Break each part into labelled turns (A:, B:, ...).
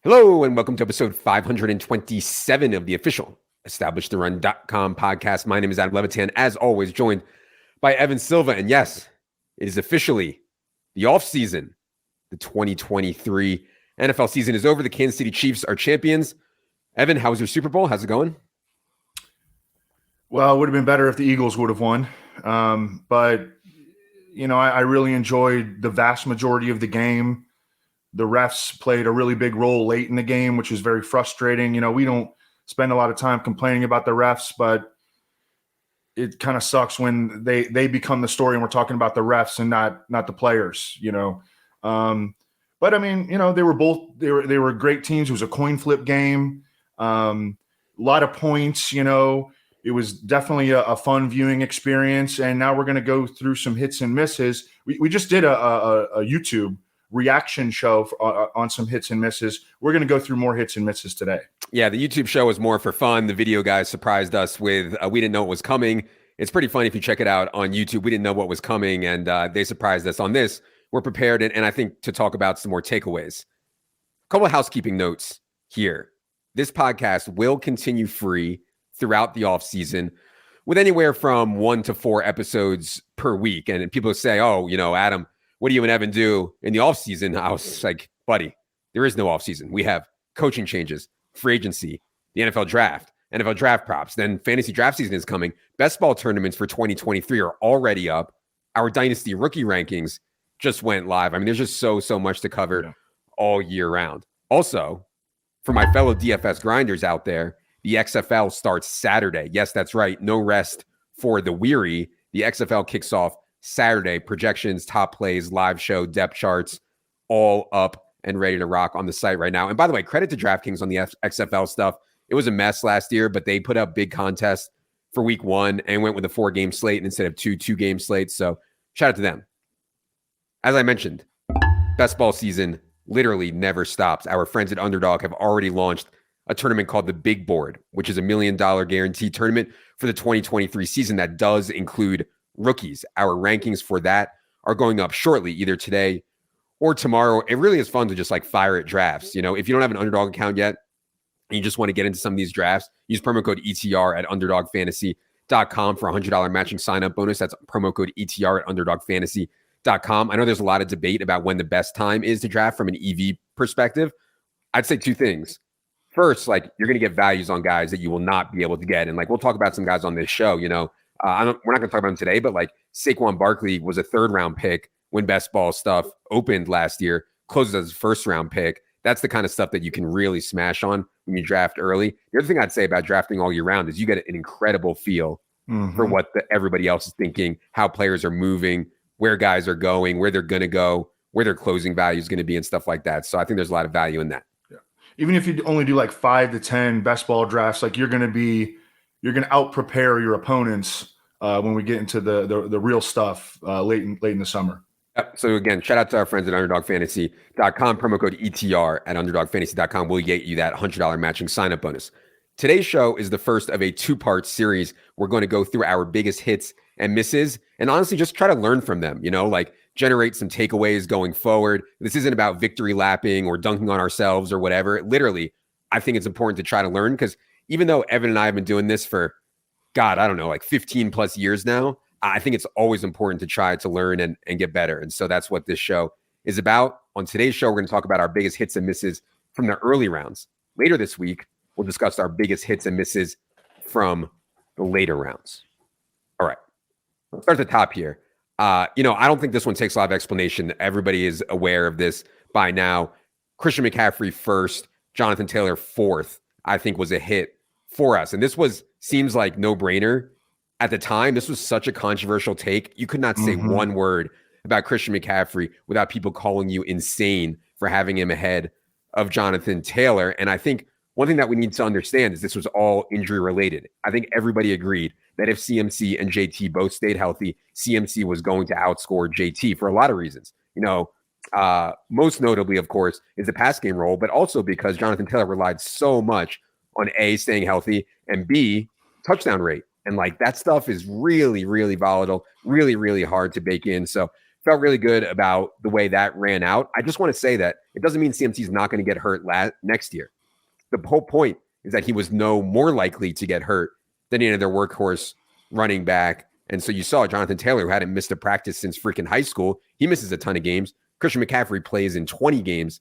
A: Hello, and welcome to episode 527 of the official EstablishTheRun.com podcast. My name is Adam Levitan, as always, joined by Evan Silva. And yes, it is officially the offseason. The 2023 NFL season is over. The Kansas City Chiefs are champions. Evan, how was your Super Bowl? How's it going?
B: Well, it would have been better if the Eagles would have won. But, you know, I really enjoyed the vast majority of the game. The refs played a really big role late in the game, which is very frustrating. You know, we don't spend a lot of time complaining about the refs, but it kind of sucks when they become the story and we're talking about the refs and not the players, you know. But I mean, you know, they were great teams. It was a coin flip game. A lot of points, you know. It was definitely a fun viewing experience. And now we're going to go through some hits and misses. We just did a YouTube reaction show on some hits and misses. We're going to go through more hits and misses today.
A: Yeah, the YouTube show was more for fun. The video guys surprised us with, we didn't know it was coming. It's pretty funny if you check it out on YouTube. We didn't know what was coming, and they surprised us on this. We're prepared, and I think to talk about some more takeaways. A couple of housekeeping notes here. This podcast will continue free throughout the offseason with anywhere from 1 to 4 episodes per week. And people say, oh, you know, Adam, what do you and Evan do in the offseason? I was like, buddy, there is no offseason. We have coaching changes, free agency, the NFL draft, NFL draft props. Then fantasy draft season is coming. Best ball tournaments for 2023 are already up. Our dynasty rookie rankings just went live. I mean, there's just so much to cover all year round. Also, for my fellow DFS grinders out there, the XFL starts Saturday. Yes, that's right. No rest for the weary. The XFL kicks off Saturday. Projections, top plays, live show, depth charts, all up and ready to rock on the site right now. And by the way, credit to DraftKings on the XFL stuff. It was a mess last year, but they put up big contests for week 1 and went with a 4-game slate instead of 2-game slates. So shout out to them. As I mentioned, best ball season literally never stops. Our friends at Underdog have already launched a tournament called the Big Board, which is a $1 million guaranteed tournament for the 2023 season that does include rookies. Our rankings for that are going up shortly, either today or tomorrow. It really is fun to just like fire at drafts. You know, if you don't have an Underdog account yet and you just want to get into some of these drafts, use promo code ETR at underdogfantasy.com for a $100 matching sign-up bonus. That's promo code ETR at underdogfantasy.com. I know there's a lot of debate about when the best time is to draft from an EV perspective. I'd say 2 things. First, like, you're going to get values on guys that you will not be able to get. And like, we'll talk about some guys on this show, you know. We're not going to talk about him today, but like Saquon Barkley was a 3rd-round pick when best ball stuff opened last year, closes as a 1st-round pick. That's the kind of stuff that you can really smash on when you draft early. The other thing I'd say about drafting all year round is you get an incredible feel for what everybody else is thinking, how players are moving, where guys are going, where they're going to go, where their closing value is going to be and stuff like that. So I think there's a lot of value in that.
B: Yeah. Even if you only do like 5 to 10 best ball drafts, like you're going to out prepare your opponents when we get into the real stuff late in the summer.
A: Yep. So again, shout out to our friends at underdogfantasy.com. Promo code ETR at underdogfantasy.com will get you that $100 matching sign-up bonus. Today's show is the first of a 2-part series. We're going to go through our biggest hits and misses and honestly just try to learn from them, you know, like generate some takeaways going forward. This isn't about victory lapping or dunking on ourselves or whatever. Literally, I think it's important to try to learn because even though Evan and I have been doing this for, God, I don't know, like 15 plus years now, I think it's always important to try to learn and get better. And so that's what this show is about. On today's show, we're going to talk about our biggest hits and misses from the early rounds. Later this week, we'll discuss our biggest hits and misses from the later rounds. All right, let's start at the top here. You know, I don't think this one takes a lot of explanation. Everybody is aware of this by now. Christian McCaffrey first, Jonathan Taylor fourth, I think was a hit for us. And this seems like no-brainer. At the time, this was such a controversial take. You could not say one word about Christian McCaffrey without people calling you insane for having him ahead of Jonathan Taylor. And I think one thing that we need to understand is this was all injury related. I think everybody agreed that if CMC and JT both stayed healthy, CMC was going to outscore JT for a lot of reasons. You know, most notably, of course, is the pass game role, but also because Jonathan Taylor relied so much on A, staying healthy, and B, touchdown rate. And like that stuff is really, really volatile, really, really hard to bake in. So felt really good about the way that ran out. I just want to say that it doesn't mean CMC is not going to get hurt next year. The whole point is that he was no more likely to get hurt than any of their workhorse running back. And so you saw Jonathan Taylor, who hadn't missed a practice since freaking high school. He misses a ton of games. Christian McCaffrey plays in 20 games,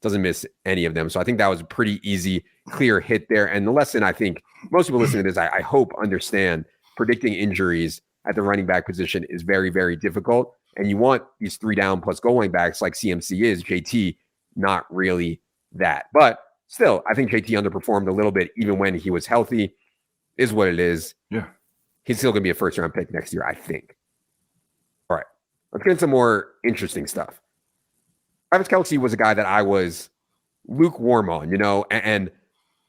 A: doesn't miss any of them. So I think that was a pretty easy, clear hit there. And the lesson I think most people listening to this, I hope understand, predicting injuries at the running back position is very, very difficult. And you want these 3 down plus goal line backs like CMC is, JT, not really that. But still, I think JT underperformed a little bit even when he was healthy. Is what it is.
B: Yeah.
A: He's still going to be a first-round pick next year, I think. All right. Let's get into more interesting stuff. Travis Kelce was a guy that I was lukewarm on, and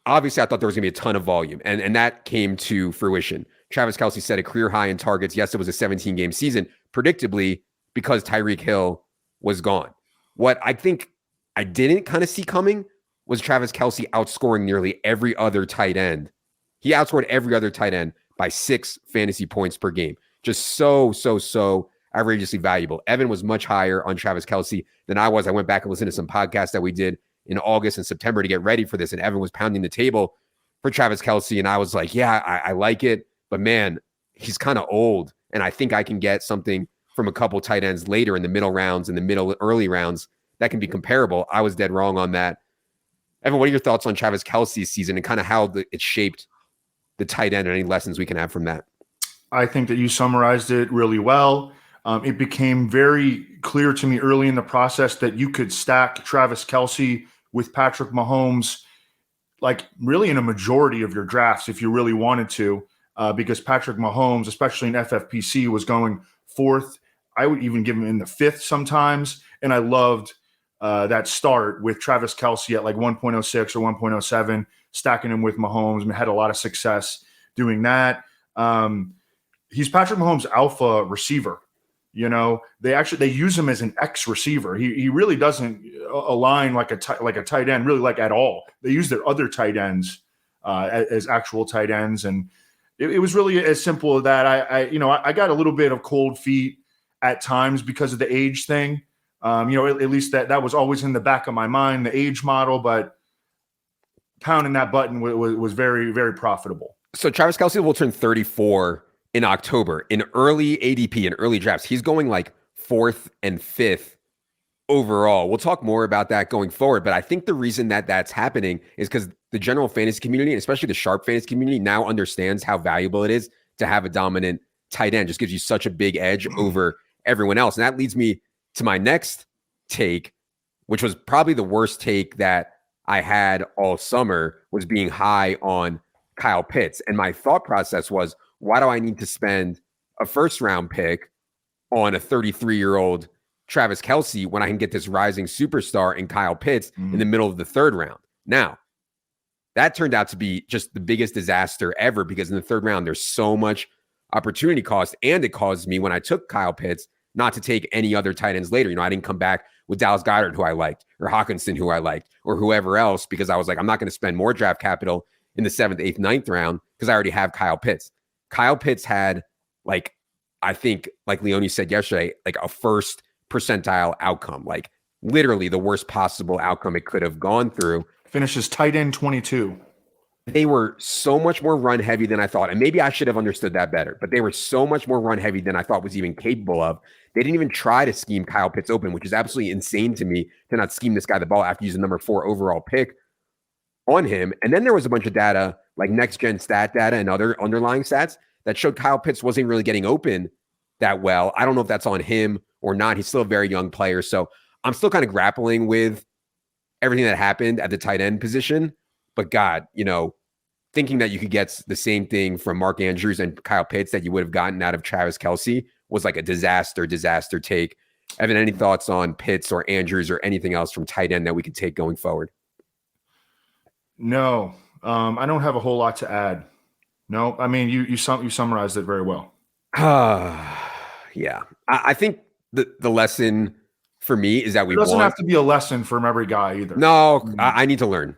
A: obviously I thought there was going to be a ton of volume, and that came to fruition. Travis Kelce set a career high in targets. Yes, it was a 17-game season, predictably, because Tyreek Hill was gone. What I think I didn't kind of see coming was Travis Kelce outscoring nearly every other tight end. He outscored every other tight end by 6 fantasy points per game. Just so outrageously valuable. Evan was much higher on Travis Kelce than I was. I went back and listened to some podcasts that we did in August and September to get ready for this, and Evan was pounding the table for Travis Kelce, and I was like, yeah, I like it, but man, he's kind of old, and I think I can get something from a couple tight ends later in the middle rounds and early rounds that can be comparable. I was dead wrong on that. Evan, what are your thoughts on Travis Kelce's season and kind of how it shaped the tight end and any lessons we can have from that?
B: I think that you summarized it really well. It became very clear to me early in the process that you could stack Travis Kelce with Patrick Mahomes, like really in a majority of your drafts if you really wanted to, because Patrick Mahomes, especially in FFPC, was going 4th. I would even give him in the 5th sometimes. And I loved that start with Travis Kelce at like 1.06 or 1.07, stacking him with Mahomes, and had a lot of success doing that. He's Patrick Mahomes' alpha receiver. They use him as an X receiver. He really doesn't align like a tight end, really, like at all. They use their other tight ends as actual tight ends, and it was really as simple as that. I got a little bit of cold feet at times because of the age thing. At least that was always in the back of my mind, the age model, but pounding that button was very, very profitable.
A: So Travis Kelce will turn 34 in October. In early ADP and early drafts, he's going like 4th and 5th overall. We'll talk more about that going forward, but I think the reason that that's happening is because the general fantasy community, and especially the sharp fantasy community, now understands how valuable it is to have a dominant tight end. Just gives you such a big edge over everyone else. And that leads me to my next take, which was probably the worst take that I had all summer, was being high on Kyle Pitts. And my thought process was, why do I need to spend a 1st-round pick on a 33-year-old Travis Kelce when I can get this rising superstar in Kyle Pitts in the middle of the 3rd round? Now, that turned out to be just the biggest disaster ever, because in the 3rd round, there's so much opportunity cost, and it caused me, when I took Kyle Pitts, not to take any other tight ends later. I didn't come back with Dallas Goedert, who I liked, or Hawkinson, who I liked, or whoever else, because I was like, I'm not going to spend more draft capital in the 7th, 8th, 9th round because I already have Kyle Pitts. Kyle Pitts had, I think, like Leone said yesterday, like a 1st percentile outcome, like literally the worst possible outcome it could have gone through.
B: Finishes tight end 22.
A: They were so much more run heavy than I thought. And maybe I should have understood that better, but they were so much more run heavy than I thought was even capable of. They didn't even try to scheme Kyle Pitts open, which is absolutely insane to me, to not scheme this guy the ball after using number 4 overall pick on him. And then there was a bunch of data, like next gen stat data and other underlying stats, that showed Kyle Pitts wasn't really getting open that well. I don't know if that's on him or not. He's still a very young player. So I'm still kind of grappling with everything that happened at the tight end position. But God, thinking that you could get the same thing from Mark Andrews and Kyle Pitts that you would have gotten out of Travis Kelce was like a disaster take. Evan, any thoughts on Pitts or Andrews or anything else from tight end that we could take going forward?
B: No, I don't have a whole lot to add. No, I mean, you summarized it very well.
A: Yeah. I think the lesson for me is that
B: it doesn't have to be a lesson from every guy either.
A: No, I need to learn.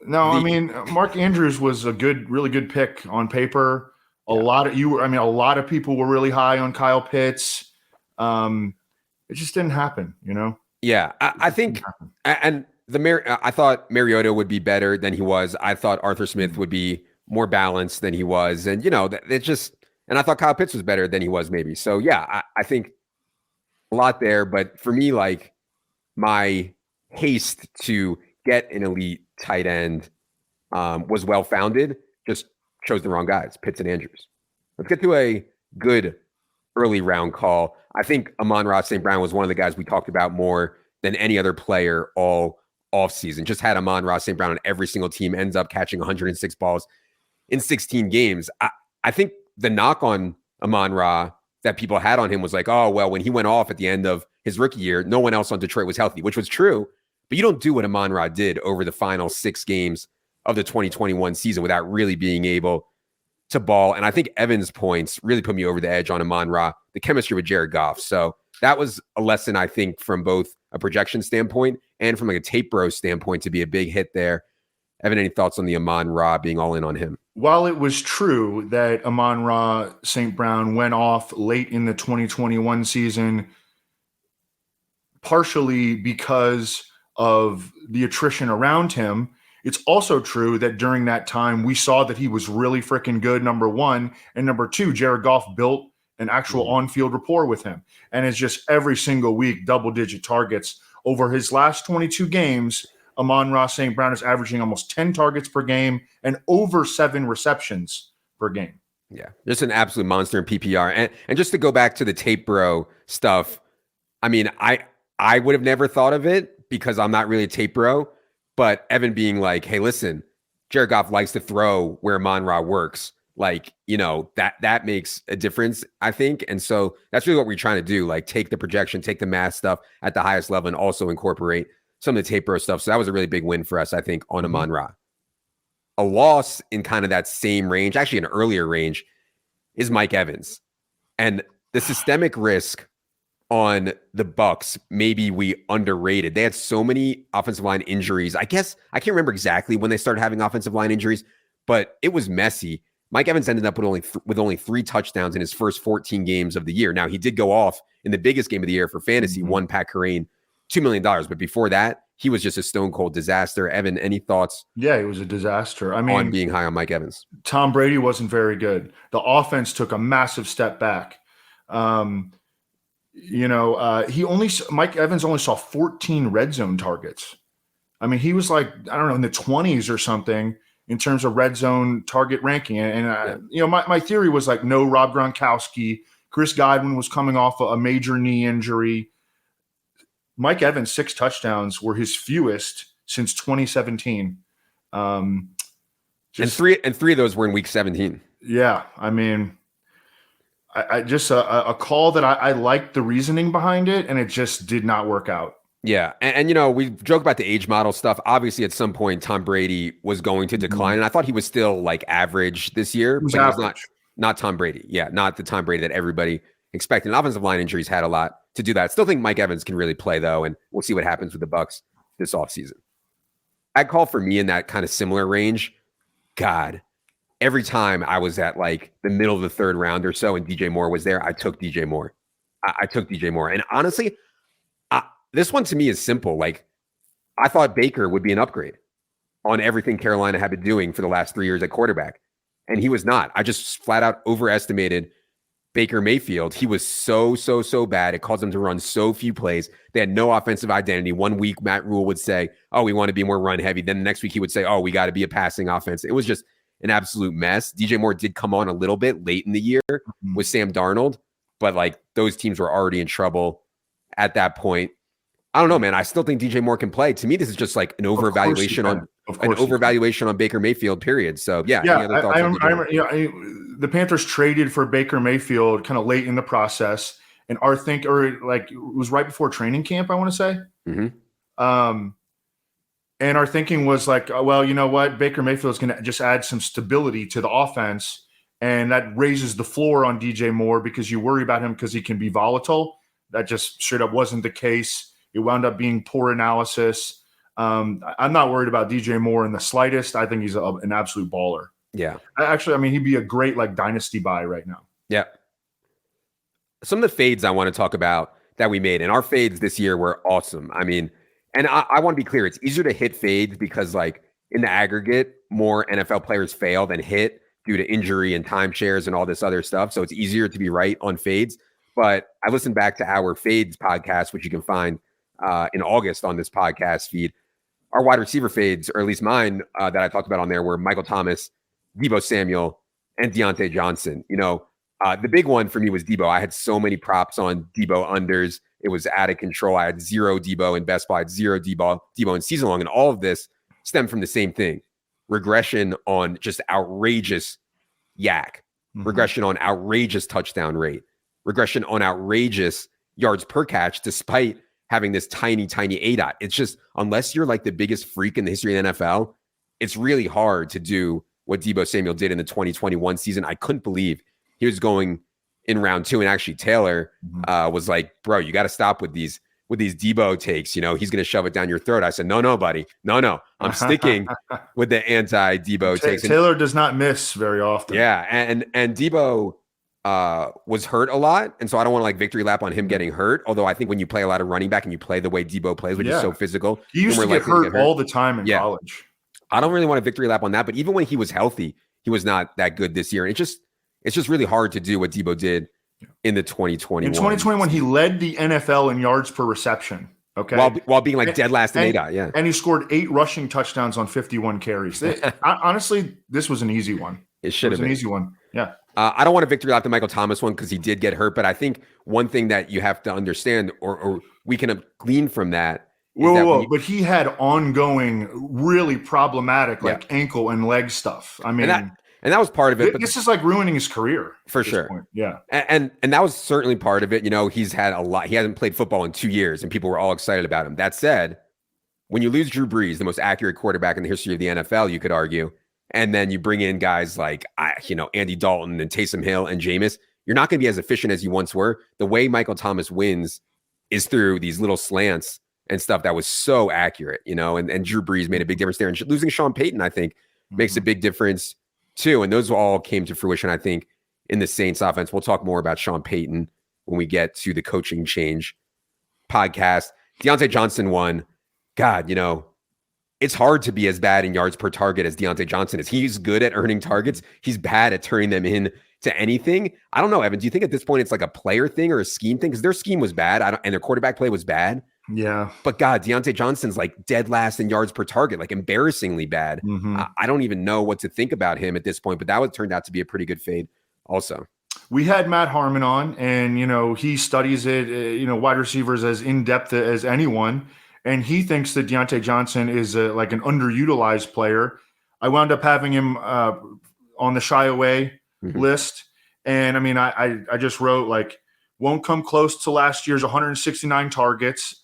B: No, I mean, Mark Andrews was a really good pick on paper. A lot of people were really high on Kyle Pitts. It just didn't happen, you know?
A: Yeah, I think, and I thought Mariota would be better than he was. I thought Arthur Smith would be more balanced than he was. And, you know, it just, and I thought Kyle Pitts was better than he was maybe. So, yeah, I think a lot there. But for me, like, my haste to get an elite tight end was well-founded, just chose the wrong guys, Pitts and Andrews. Let's get to a good early round call. I think Amon-Ra St. Brown was one of the guys we talked about more than any other player all offseason. Just had Amon-Ra St. Brown on every single team, ends up catching 106 balls in 16 games. I think the knock on Amon-Ra that people had on him was like, oh, well, when he went off at the end of his rookie year, no one else on Detroit was healthy, which was true. But you don't do what Amon-Ra did over the final 6 games of the 2021 season without really being able to ball. And I think Evan's points really put me over the edge on Amon-Ra, the chemistry with Jared Goff. So that was a lesson, I think, from both a projection standpoint and from like a tape bro standpoint to be a big hit there. Evan, any thoughts on the Amon-Ra being all in on him?
B: While it was true that Amon-Ra St. Brown went off late in the 2021 season, partially because of the attrition around him, it's also true that during that time, we saw that he was really freaking good, number one. And number two, Jared Goff built an actual on-field rapport with him. And it's just every single week, double-digit targets. Over his last 22 games, Amon-Ra St. Brown is averaging almost 10 targets per game and over 7 receptions per game.
A: Yeah, just an absolute monster in PPR. And just to go back to the tape bro stuff, I mean, I would have never thought of it because I'm not really a tape bro. But Evan being like, hey, listen, Jared Goff likes to throw where Amon-Ra works. Like, you know, that makes a difference, I think. And so that's really what we're trying to do. Like, take the projection, take the math stuff at the highest level and also incorporate some of the tape bro stuff. So that was a really big win for us, I think, on Amon-Ra. A loss in kind of that same range, actually an earlier range, is Mike Evans. And the systemic risk on the Bucs, maybe we underrated. They had so many offensive line injuries. I guess I can't remember exactly when they started having offensive line injuries, but it was messy. Mike Evans ended up with only 3 touchdowns in his first 14 games of the year. Now, he did go off in the biggest game of the year for fantasy, won Pat Kerrane $2 million. But before that, he was just a stone cold disaster. Evan, any thoughts?
B: Yeah, it was a disaster. I mean,
A: on being high on Mike Evans.
B: Tom Brady wasn't very good. The offense took a massive step back. Mike Evans only saw 14 red zone targets. I mean, he was like, I don't know, in the 20s or something in terms of red zone target ranking. My theory was like, no Rob Gronkowski. Chris Godwin was coming off a major knee injury. Mike Evans' 6 touchdowns were his fewest since 2017.
A: And three of those were in week 17.
B: Yeah. I mean, I just a call that I liked the reasoning behind it, and it just did not work out.
A: Yeah. And you know, we joke about the age model stuff. Obviously, at some point, Tom Brady was going to decline. And I thought he was still like average this year, but he was not Tom Brady. Yeah. Not the Tom Brady that everybody expected. And offensive line injuries had a lot to do that. I still think Mike Evans can really play, though, and we'll see what happens with the Bucs this offseason. I'd call for me in that kind of similar range. God, every time I was at like the middle of the 3rd round or so and DJ Moore was there, I took DJ Moore. I took DJ Moore. And honestly, this one to me is simple. Like, I thought Baker would be an upgrade on everything Carolina had been doing for the last 3 years at quarterback. And he was not. I just flat out overestimated Baker Mayfield. He was so bad. It caused them to run so few plays. They had no offensive identity. One week, Matt Rule would say, oh, we want to be more run heavy. Then the next week he would say, oh, we got to be a passing offense. It was just an absolute mess. DJ Moore did come on a little bit late in the year with Sam Darnold, but like those teams were already in trouble at that point. I don't know, man. I still think DJ Moore can play. To me, this is just like an overvaluation on Baker Mayfield, period. So yeah.
B: The Panthers traded for Baker Mayfield kind of late in the process, and it was right before training camp, I want to say. And our thinking was like, well, you know what? Baker Mayfield's going to just add some stability to the offense, and that raises the floor on DJ Moore because you worry about him because he can be volatile. That just straight up wasn't the case. It wound up being poor analysis. I'm not worried about DJ Moore in the slightest. I think he's an absolute baller.
A: Yeah.
B: Actually, I mean, he'd be a great like dynasty buy right now.
A: Yeah. some of the fades I want to talk about that we made, and our fades this year were awesome. I mean, and I want to be clear, it's easier to hit fades because, like, in the aggregate, more NFL players fail than hit due to injury and timeshares and all this other stuff. So it's easier to be right on fades. But I listened back to our fades podcast, which you can find in August on this podcast feed. Our wide receiver fades, or at least mine that I talked about on there, were Michael Thomas, Deebo Samuel, and Diontae Johnson. The big one for me was Deebo. I had so many props on Deebo unders. It was out of control. I had 0 Deebo in Best Buy, I had 0 Deebo in season long. And all of this stemmed from the same thing. Regression on just outrageous yak. Regression on outrageous touchdown rate. Regression on outrageous yards per catch, despite having this tiny ADOT. It's just, unless you're like the biggest freak in the history of the NFL, it's really hard to do what Deebo Samuel did in the 2021 season. I couldn't believe he was going in round 2. And actually Taylor was like, bro, you got to stop with these Deebo takes. He's going to shove it down your throat. I said, no, buddy. No. I'm sticking with the anti-Deebo takes.
B: Taylor does not miss very often.
A: Yeah. And Deebo was hurt a lot. And so I don't want to like victory lap on him getting hurt. Although I think when you play a lot of running back and you play the way Deebo plays, which is so physical.
B: He used to get hurt all the time in college.
A: I don't really want a victory lap on that. But even when he was healthy, he was not that good this year. And it's just really hard to do what Deebo did in the 2021.
B: In 2021, he led the NFL in yards per reception. Okay,
A: while being like dead last in ADOT, yeah.
B: And he scored 8 rushing touchdowns on 51 carries. Honestly, this was an easy one.
A: It should have been
B: an easy one. Yeah.
A: I don't want to victory lap the Michael Thomas one because he did get hurt, but I think one thing that you have to understand, or we can glean from that.
B: But he had ongoing, really problematic, ankle and leg stuff. I mean,
A: and that was part of it. But
B: this is like ruining his career
A: for sure.
B: Point. Yeah.
A: And that was certainly part of it. He's had a lot. He hasn't played football in 2 years and people were all excited about him. That said, when you lose Drew Brees, the most accurate quarterback in the history of the NFL, you could argue, and then you bring in guys like, Andy Dalton and Taysom Hill and Jameis, you're not going to be as efficient as you once were. The way Michael Thomas wins is through these little slants and stuff that was so accurate, and Drew Brees made a big difference there. And losing Sean Payton, I think, makes a big difference too. And those all came to fruition, I think, in the Saints offense. We'll talk more about Sean Payton when we get to the coaching change podcast. Diontae Johnson won. God, it's hard to be as bad in yards per target as Diontae Johnson is. He's good at earning targets. He's bad at turning them in to anything. I don't know, Evan. Do you think at this point it's like a player thing or a scheme thing? Because their scheme was bad and their quarterback play was bad.
B: Yeah.
A: But God, Diontae Johnson's like dead last in yards per target, like embarrassingly bad. I don't even know what to think about him at this point, but that turned out to be a pretty good fade also.
B: We had Matt Harmon on, and, he studies it, wide receivers as in-depth as anyone. And he thinks that Diontae Johnson is like an underutilized player. I wound up having him on the shy away list. And I mean, I just wrote won't come close to last year's 169 targets.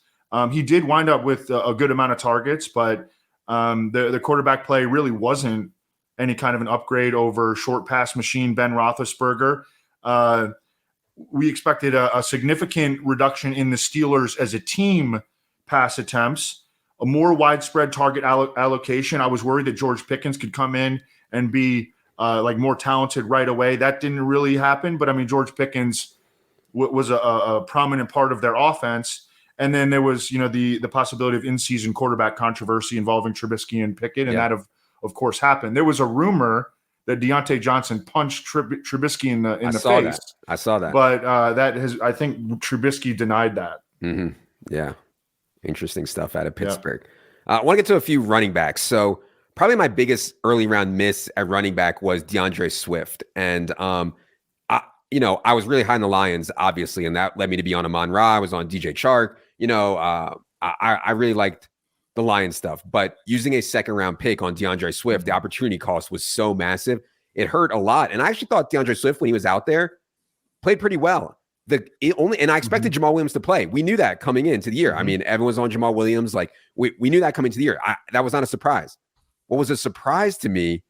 B: He did wind up with a good amount of targets, but the quarterback play really wasn't any kind of an upgrade over short pass machine Ben Roethlisberger. We expected a significant reduction in the Steelers as a team pass attempts, a more widespread target allocation. I was worried that George Pickens could come in and be more talented right away. That didn't really happen, but I mean, George Pickens was a prominent part of their offense. And then there was, the possibility of in-season quarterback controversy involving Trubisky and Pickett, and that of course happened. There was a rumor that Diontae Johnson punched Trubisky in the face.
A: I saw that,
B: but I think Trubisky denied that.
A: Yeah, interesting stuff out of Pittsburgh. I want to get to a few running backs. So probably my biggest early round miss at running back was DeAndre Swift, and I was really high on the Lions, obviously, and that led me to be on Amon-Ra. I was on DJ Chark. I really liked the Lions stuff, but using a second round pick on DeAndre Swift, the opportunity cost was so massive. It hurt a lot. And I actually thought DeAndre Swift, when he was out there, played pretty well. And I expected Jamal Williams to play. We knew that coming into the year. I mean, everyone's on Jamal Williams. We knew that coming to the year. That was not a surprise. What was a surprise to me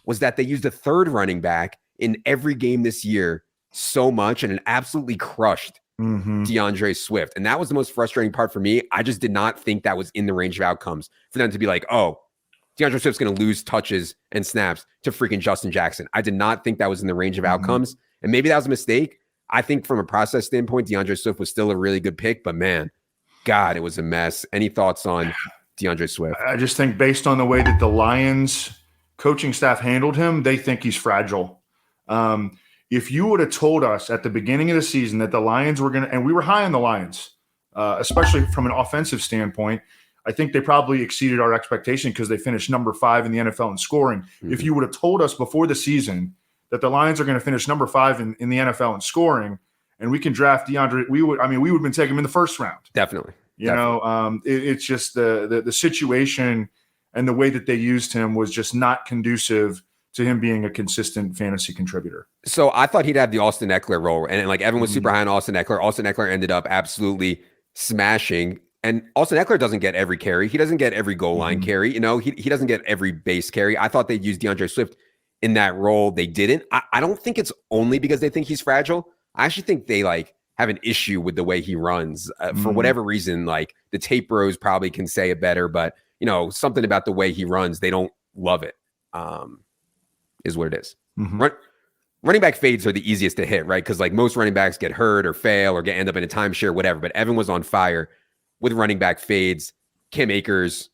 A: was that they used a third running back in every game this year so much, and it absolutely crushed DeAndre Swift. And that was the most frustrating part for me. I just did not think that was in the range of outcomes for them to be like, oh, DeAndre Swift's going to lose touches and snaps to freaking Justin Jackson. I did not think that was in the range of outcomes. And maybe that was a mistake, I think from a process standpoint, DeAndre Swift was still a really good pick, but man, God, it was a mess. Any thoughts on DeAndre Swift?
B: I just think based on the way that the Lions coaching staff handled him, they think he's fragile. If you would have told us at the beginning of the season that the Lions were going to, and we were high on the Lions, especially from an offensive standpoint, I think they probably exceeded our expectation because they finished number 5 in the NFL in scoring. Mm-hmm. If you would have told us before the season that the Lions are going to finish number 5 in the NFL in scoring, and we can draft DeAndre, we would have been taking him in the first round.
A: Definitely.
B: You know, it's just the situation and the way that they used him was just not conducive to him being a consistent fantasy contributor.
A: So I thought he'd have the Austin Eckler role, and like everyone was super high on Austin Eckler. Austin Eckler ended up absolutely smashing. And Austin Eckler doesn't get every carry. He doesn't get every goal line carry. You know, he doesn't get every base carry. I thought they'd use DeAndre Swift in that role. They didn't. I don't think it's only because they think he's fragile. I actually think they like have an issue with the way he runs for whatever reason. Like the tape bros probably can say it better, but you know, something about the way he runs, they don't love it. Is what it is. Running back fades are the easiest to hit, right? Because like most running backs get hurt or fail or end up in a timeshare, whatever. But Evan was on fire with running back fades. Cam Akers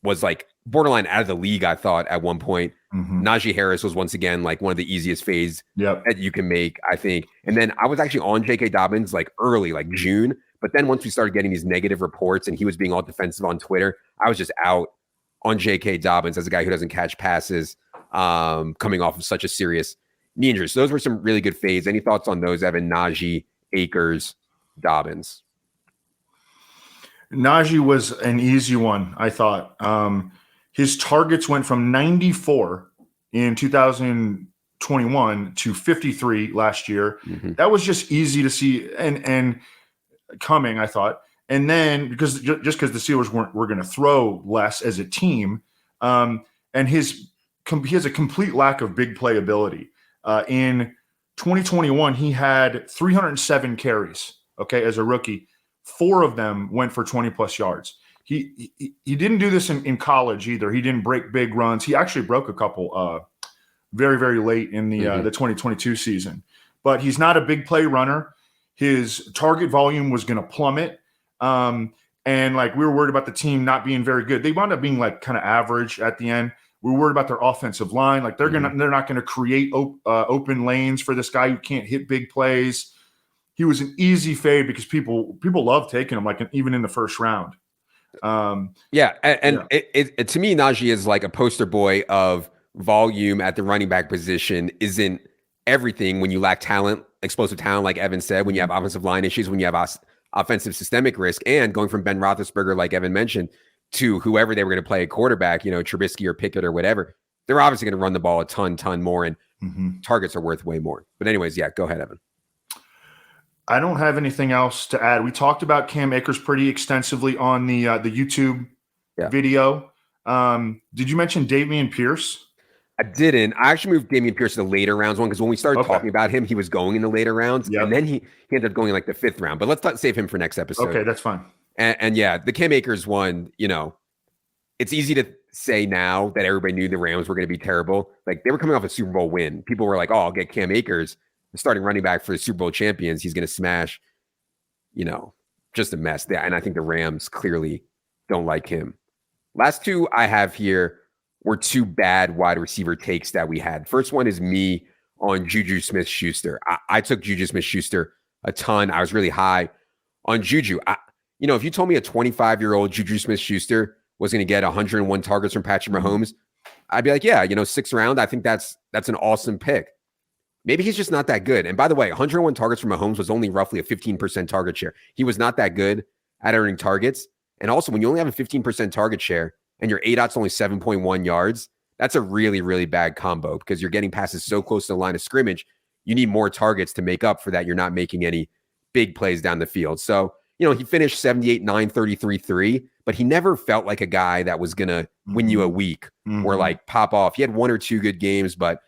A: was like borderline out of the league, I thought, at one point. Najee Harris was once again like one of the easiest fades that you can make, I think. And then I was actually on J.K. Dobbins like early, like June. But then once we started getting these negative reports and he was being all defensive on Twitter, I was just out on J.K. Dobbins as a guy who doesn't catch passes coming off of such a serious knee injury. So those were some really good fades. Any thoughts on those, Evan? Najee, Akers, Dobbins?
B: Najee was an easy one, I thought. His targets went from 94 in 2021 to 53 last year. That was just easy to see and coming, I thought. And then because the Steelers were going to throw less as a team, and he has a complete lack of big play ability. In 2021, he had 307 carries. Okay, as a rookie. 4 of them went for 20 plus yards. He didn't do this in college either. He didn't break big runs. He actually broke a couple very, very late in the 2022 season. But he's not a big play runner. His target volume was going to plummet. And like we were worried about the team not being very good. They wound up being like kind of average at the end. We were worried about their offensive line. Like they're not going to create open lanes for this guy who can't hit big plays. He was an easy fade because people love taking him, like even in the first round.
A: To me, Najee is like a poster boy of volume at the running back position isn't everything when you lack talent, explosive talent, like Evan said, when you have offensive line issues, when you have offensive systemic risk, and going from Ben Roethlisberger, like Evan mentioned, to whoever they were going to play a quarterback, you know, Trubisky or Pickett or whatever. They're obviously going to run the ball a ton more, and targets are worth way more. But anyways, yeah, go ahead, Evan.
B: I don't have anything else to add. We talked about Cam Akers pretty extensively on the YouTube video. Did you mention Dameon Pierce?
A: I didn't. I actually moved Dameon Pierce to the later rounds one because when we started talking about him, he was going in the later rounds, and then he ended up going in like the 5th round. But let's save him for next episode.
B: Okay, that's fine.
A: And yeah, the Cam Akers one, you know, it's easy to say now that everybody knew the Rams were going to be terrible. Like they were coming off a Super Bowl win. People were like, "Oh, I'll get Cam Akers." The starting running back for the Super Bowl champions, he's going to smash, you know, just a mess. And I think the Rams clearly don't like him. Last 2 I have here were 2 bad wide receiver takes that we had. First one is me on JuJu Smith-Schuster. I took JuJu Smith-Schuster a ton. I was really high on JuJu. If you told me a 25-year-old JuJu Smith-Schuster was going to get 101 targets from Patrick Mahomes, I'd be like, yeah, 6th round. I think that's an awesome pick. Maybe he's just not that good. And by the way, 101 targets from Mahomes was only roughly a 15% target share. He was not that good at earning targets. And also, when you only have a 15% target share and your ADOT's only 7.1 yards, that's a really, really bad combo because you're getting passes so close to the line of scrimmage. You need more targets to make up for that. You're not making any big plays down the field. So, he finished 78, 9, 33, 3, but he never felt like a guy that was going to win you a week or like pop off. He had 1 or 2 good games, but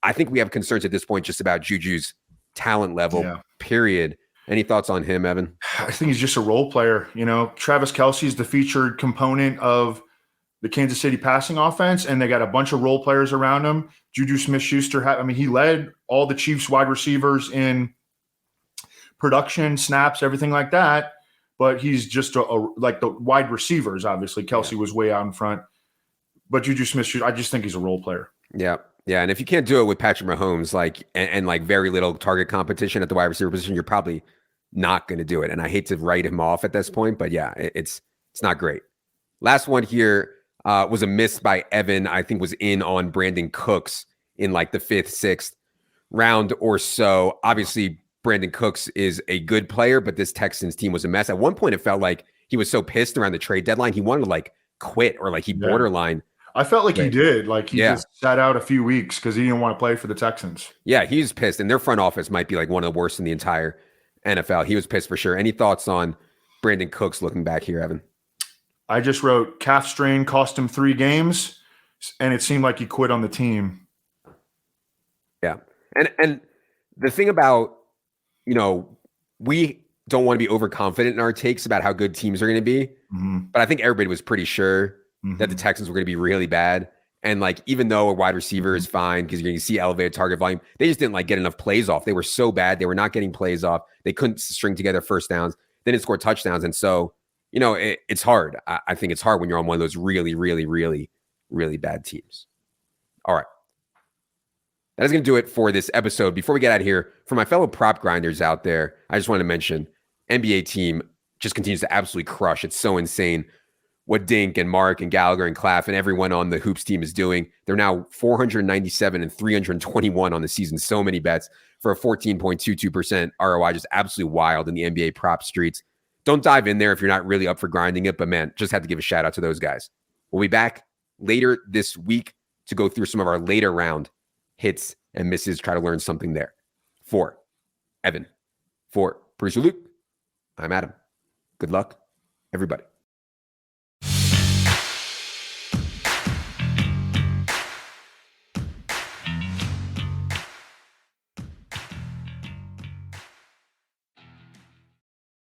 A: I think we have concerns at this point just about JuJu's talent level, period. Any thoughts on him, Evan?
B: I think he's just a role player. Travis Kelce is the featured component of the Kansas City passing offense, and they got a bunch of role players around him. JuJu Smith-Schuster, he led all the Chiefs wide receivers in production, snaps, everything like that. But he's just like the wide receivers. Obviously, Kelce was way out in front. But JuJu Smith-Schuster, I just think he's a role player.
A: Yeah. Yeah. And if you can't do it with Patrick Mahomes, like, and like very little target competition at the wide receiver position, you're probably not going to do it. And I hate to write him off at this point, but yeah, it's not great. Last one here was a miss by Evan. I think was in on Brandin Cooks in like the 5th, 6th round or so. Obviously, Brandin Cooks is a good player, but this Texans team was a mess. At one point, it felt like he was so pissed around the trade deadline. He wanted to like quit or like he borderline.
B: I felt like he did. Like he just sat out a few weeks because he didn't want to play for the Texans.
A: Yeah, he's pissed. And their front office might be like one of the worst in the entire NFL. He was pissed for sure. Any thoughts on Brandin Cooks looking back here, Evan?
B: I just wrote calf strain cost him 3 games, and it seemed like he quit on the team.
A: Yeah. And the thing about, we don't want to be overconfident in our takes about how good teams are going to be. But I think everybody was pretty sure that the Texans were going to be really bad. And like, even though a wide receiver is fine because you're going to see elevated target volume, they just didn't like get enough plays off. They were so bad. They were not getting plays off. They couldn't string together first downs. They didn't score touchdowns. And so, it's hard. I think it's hard when you're on one of those really, really, really, really bad teams. All right. That is going to do it for this episode. Before we get out of here, for my fellow prop grinders out there, I just want to mention NBA team just continues to absolutely crush. It's so insane what Dink and Mark and Gallagher and Claff and everyone on the Hoops team is doing. They're now 497 and 321 on the season. So many bets for a 14.22% ROI. Just absolutely wild in the NBA prop streets. Don't dive in there if you're not really up for grinding it, but man, just have to give a shout out to those guys. We'll be back later this week to go through some of our later round hits and misses, try to learn something there. For Evan, for producer Luke, I'm Adam. Good luck, everybody.